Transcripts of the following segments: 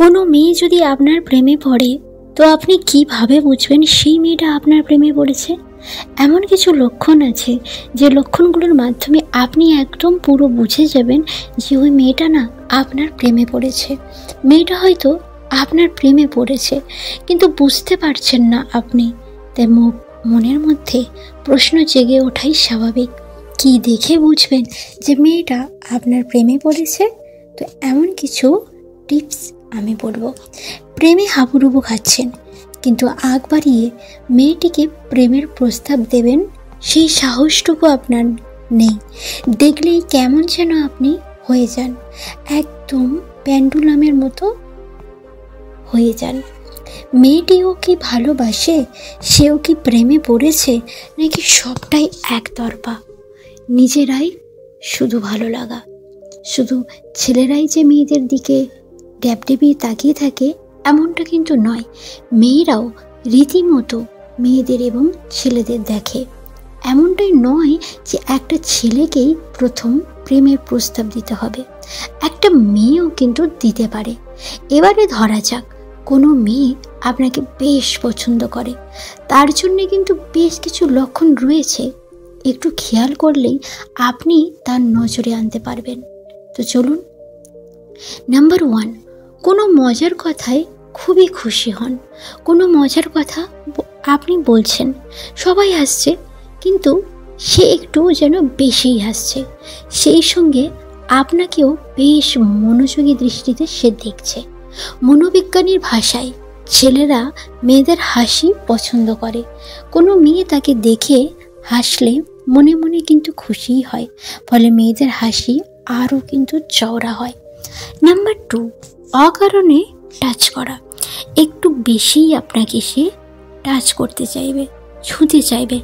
কোনো মেয়ে যদি আপনার প্রেমে পড়ে, তো আপনি কিভাবে বুঝবেন সেই মেয়েটা আপনার প্রেমে পড়েছে? এমন কিছু লক্ষণ আছে যে লক্ষণগুলোর মাধ্যমে আপনি একদম পুরো বুঝে যাবেন যে ওই মেয়েটা না আপনার প্রেমে পড়েছে। মেয়েটা হয়তো আপনার প্রেমে পড়েছে, কিন্তু বুঝতে পারছেন না আপনি। তাই মনের মধ্যে প্রশ্ন জেগে ওঠাই স্বাভাবিক। কি দেখে বুঝবেন যে মেয়েটা আপনার প্রেমে পড়েছে? তো এমন কিছু টিপস আমি বলবো। প্রেমে হাবুডুবু খাচ্ছেন, কিন্তু আগ বাড়িয়ে মেয়েটিকে প্রেমের প্রস্তাব দেবেন সেই সাহসটুকু আপনার নেই। দেখলেই কেমন যেন আপনি হয়ে যান, একদম প্যান্ডুলামের মতো হয়ে যান। মেয়েটিও কি ভালোবাসে? সেও কি প্রেমে পড়েছে? নাকি সবটাই একতরফা, নিজেরাই শুধু ভালো লাগা? শুধু ছেলেরাই যে মেয়েদের দিকে ড্যাবডেবিয়ে তাকিয়ে থাকে এমনটা কিন্তু নয়, মেয়েরাও রীতিমতো মেয়েদের এবং ছেলেদের দেখে। এমনটাই নয় যে একটা ছেলেকেই প্রথম প্রেমের প্রস্তাব দিতে হবে, একটা মেয়েও কিন্তু দিতে পারে। এবারে ধরা যাক কোনো মেয়ে আপনাকে বেশ পছন্দ করে, তার জন্যে কিন্তু বেশ কিছু লক্ষণ রয়েছে, একটু খেয়াল করলেই আপনি তার নজরে আনতে পারবেন। তো চলুন। নাম্বার 1, কোনো মজার কথায় খুবই খুশি হন। কোনো মজার কথা আপনি বলছেন, সবাই হাসছে, কিন্তু সে একটু যেন বেশিই হাসছে। সেই সঙ্গে আপনাকেও বেশ মনোযোগী দৃষ্টিতে সে দেখছে। মনোবিজ্ঞানীর ভাষায় ছেলেরা মেয়েদের হাসি পছন্দ করে। কোনো মেয়ে তাকে দেখে হাসলে মনে মনে কিন্তু খুশিই হয়, ফলে মেয়েদের হাসি আরও কিন্তু চওড়া হয়। নাম্বার 2, অকারণে টাচ করা। একটু বেশিই আপনাকে সে টাচ করতে চাইবে, ছুঁতে চাইবে,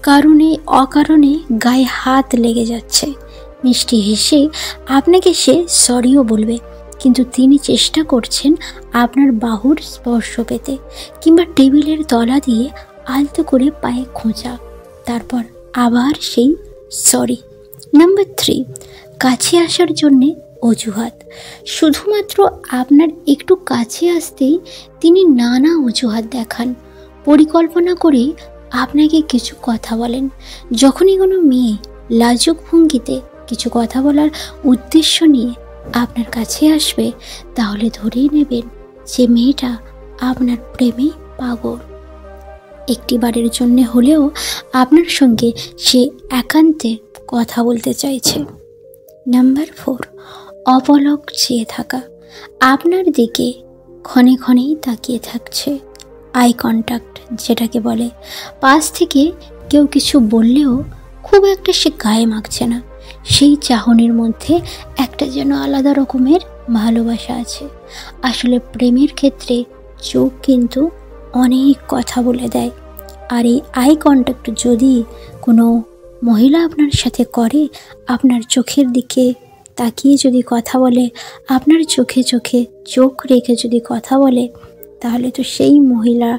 কারণে অকারণে গায়ে হাত লেগে যাচ্ছে। মিষ্টি হেসে আপনাকে সে সরিও বলবে, কিন্তু তিনি চেষ্টা করছেন আপনার বাহুর স্পর্শ পেতে, কিংবা টেবিলের তলা দিয়ে আলতো করে পায়ে খোঁচা, তারপর আবার সেই সরি। নাম্বার 3, কাছে আসার জন্যে অজুহাত। শুধুমাত্র আপনার একটু কাছে আসতেই তিনি নানা অজুহাত দেখান, পরিকল্পনা করে আপনাকে কিছু কথা বলেন। যখনই কোনো মেয়ে লাজুক ভঙ্গিতে কিছু কথা বলার উদ্দেশ্য নিয়ে আপনার কাছে আসবে, তাহলে ধরেই নেবেন যে মেয়েটা আপনার প্রেমে পাগল। একটিবারের জন্য হলেও আপনার সঙ্গে সে একান্তে কথা বলতে চাইছে। নাম্বার 4, অপলক চেয়ে থাকা। আপনার দিকে ক্ষণে ক্ষণেই তাকিয়ে থাকছে, আই কন্ট্যাক্ট যেটাকে বলে। পাশ থেকে কেউ কিছু বললেও খুব একটা সে গায়ে মাখছে না। সেই চাহনির মধ্যে একটা যেন আলাদা রকমের ভালোবাসা আছে। আসলে প্রেমের ক্ষেত্রে চোখ কিন্তু অনেক কথা বলে দেয়। আর এই আই কন্ট্যাক্ট যদি কোনো মহিলা আপনার সাথে করে, আপনার চোখের দিকে তাকিয়ে যদি কথা বলে, আপনার চোখে চোখে চোখ রেখে যদি কথা বলে, তাহলে তো সেই মহিলা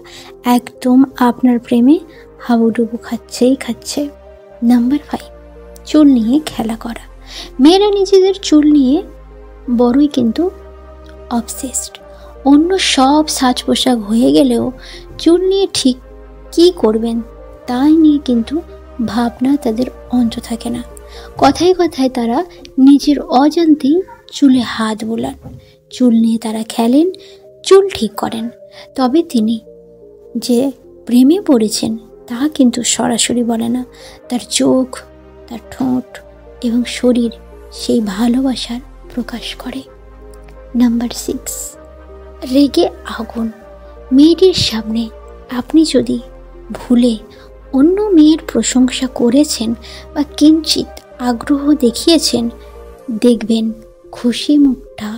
একদম আপনার প্রেমে হাবুডুবু খাচ্ছে। নাম্বার 5, চুল নিয়ে খেলা করা। মেয়েরা নিজেদের চুল নিয়ে বড়ই কিন্তু অবসেসড। অন্য সব সাজ পোশাক হয়ে গেলেও চুল নিয়ে ঠিক কী করবেন তাই নিয়ে কিন্তু ভাবনা তাদের অন্ত থাকে না। কথায় কথায় তারা নিজের অজান্তেই চুলে হাত বোলান, চুল নিয়ে তারা খেলেন, চুল ঠিক করেন। তবে তিনি যে প্রেমে পড়েছেন তা কিন্তু সরাসরি বলে না। তার চোখ, তার ঠোঁট এবং শরীর সেই ভালোবাসার প্রকাশ করে। নাম্বার 6, রেগে আগুন। মেয়েটির সামনে আপনি যদি ভুলে অন্য মেয়ের প্রশংসা করেছেন বা কিঞ্চিত আগ্রহ দেখিয়েছেন, দেখবেন খুশি মুখটা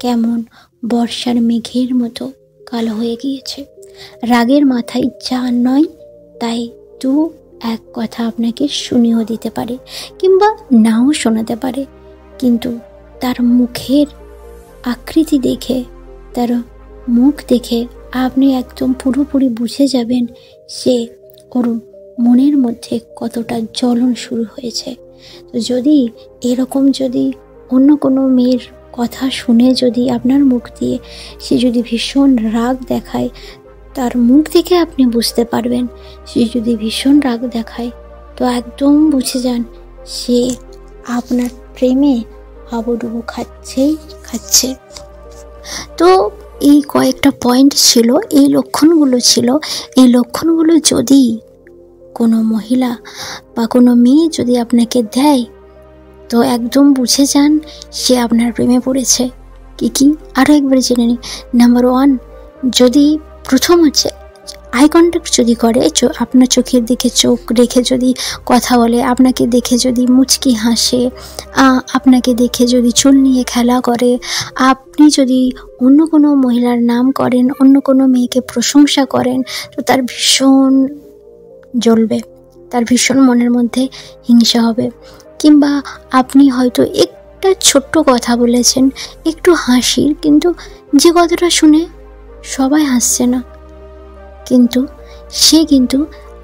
কেমন বর্ষার মেঘের মতো কালো হয়ে গিয়েছে। রাগের মাথায় যা নয় তাই এক কথা আপনাকে শুনিয়েও দিতে পারে, কিংবা নাও শোনাতে পারে, কিন্তু তার মুখের আকৃতি দেখে, তার মুখ দেখে আপনি একদম পুরোপুরি বুঝে যাবেন সে ওর মনের মধ্যে কতটা জ্বলন শুরু হয়েছে। তো যদি এরকম যদি অন্য কোনো মেয়ের কথা শুনে যদি আপনার মুখ দিয়ে সে যদি ভীষণ রাগ দেখায়, তার মুখ দেখে আপনি বুঝতে পারবেন সে যদি ভীষণ রাগ দেখায় তো একদম বুঝে যান সে আপনার প্রেমে হাবুডুবু খাচ্ছে। তো এই কয়েকটা পয়েন্ট ছিল, এই লক্ষণগুলো ছিল। এই লক্ষণগুলো যদি কোনো মহিলা বা কোনো মেয়ে যদি আপনাকে দেয় তো একদম বুঝে যান সে আপনার প্রেমে পড়েছে। কি আরও একবার জেনে নিই। নাম্বার 1, যদি প্রথম হচ্ছে আই কন্ট্যাক্ট যদি করে, আপনার চোখের দিকে চোখ রেখে যদি কথা বলে, আপনাকে দেখে যদি মুচকি হাসে, আপনাকে দেখে যদি চুল নিয়ে খেলা করে, আপনি যদি অন্য কোনো মহিলার নাম করেন, অন্য কোনো মেয়েকে প্রশংসা করেন, তো তার ভীষণ জ্বলবে, তার ভীষণ মনের মধ্যে হিংসা হবে। কিংবা আপনি হয়তো একটা ছোট্ট কথা বলেছেন, একটু হাসির, কিন্তু যে কথাটা শুনে সবাই হাসছে না, কিন্তু সে কিন্তু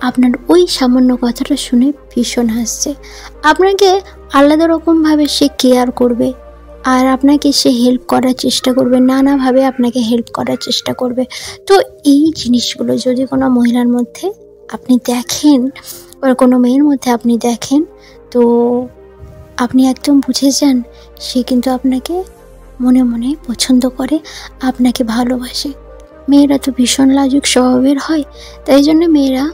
আপনার ওই সামান্য কথাটা শুনে ভীষণ হাসছে। আপনাকে আলাদা রকমভাবে সে কেয়ার করবে, আর আপনাকে সে হেল্প করার চেষ্টা করবে, নানাভাবে আপনাকে হেল্প করার চেষ্টা করবে। তো এই জিনিসগুলো যদি কোনো মহিলার মধ্যে আপনি দেখেন বা কোনো মেয়ের মধ্যে আপনি দেখেন, তো আপনি একদম বুঝে যান সে কিন্তু আপনাকে মনে মনে পছন্দ করে, আপনাকে ভালোবাসে। মেয়েরা তো ভীষণ লাজুক স্বভাবের হয়, তাই জন্য মেয়েরা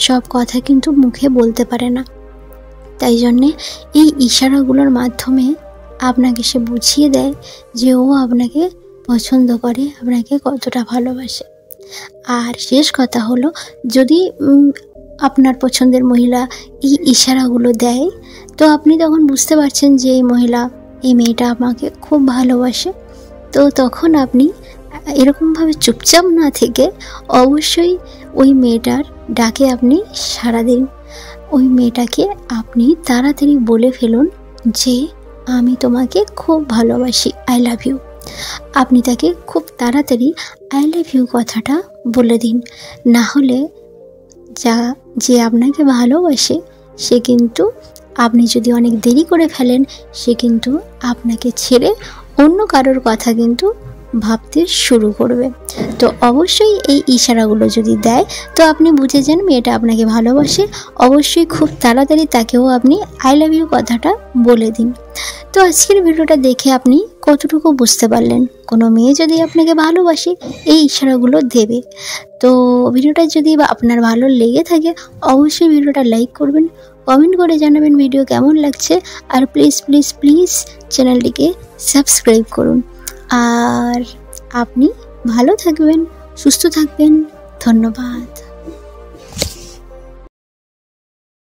সব কথা কিন্তু মুখে বলতে পারে না। তাই জন্যে এই ইশারাগুলোর মাধ্যমে আপনাকে সে বুঝিয়ে দেয় যে ও আপনাকে পছন্দ করে, আপনাকে কতটা ভালোবাসে। আর শেষ কথা হলো, যদি আপনার পছন্দের মহিলা এই ইশারাগুলো দেয়, তো আপনি তখন বুঝতে পারছেন যে এই মেয়েটা আমাকে খুব ভালোবাসে। তো তখন আপনি এরকমভাবে চুপচাপ না থেকে অবশ্যই ওই মেয়েটার ডাকে আপনি সাড়া দিন। ওই মেয়েটাকে আপনি তাড়াতাড়ি বলে ফেলুন যে আমি তোমাকে খুব ভালোবাসি, আই লাভ ইউ। আপনি তাকে খুব তাড়াতাড়ি আই লাভ ইউ কথাটা বলে দিন। না হলে যে আপনাকে ভালোবাসে সে কিন্তু, আপনি যদি অনেক দেরি করে ফেলেন, সে কিন্তু আপনাকে ছেড়ে অন্য কারোর কথা কিন্তু ভাবতে শুরু করবে। তো অবশ্যই এই ইশারাগুলো যদি দেয় তো আপনি বুঝে যান মেয়েটা আপনাকে ভালোবাসে। অবশ্যই খুব তাড়াতাড়ি তাকেও আপনি আই লাভ ইউ কথাটা বলে দিন। তো আজকের ভিডিওটা দেখে আপনি কতটুকু বুঝতে পারলেন কোনো মেয়ে যদি আপনাকে ভালোবাসে এই ইশারাগুলো দেবে। তো ভিডিওটা যদি আপনার ভালো লেগে থাকে অবশ্যই ভিডিওটা লাইক করবেন, কমেন্ট করে জানাবেন ভিডিও কেমন লাগছে, আর প্লিজ প্লিজ প্লিজ চ্যানেলটিকে সাবস্ক্রাইব করুন। আর আপনি ভালো থাকবেন, সুস্থ থাকবেন। ধন্যবাদ।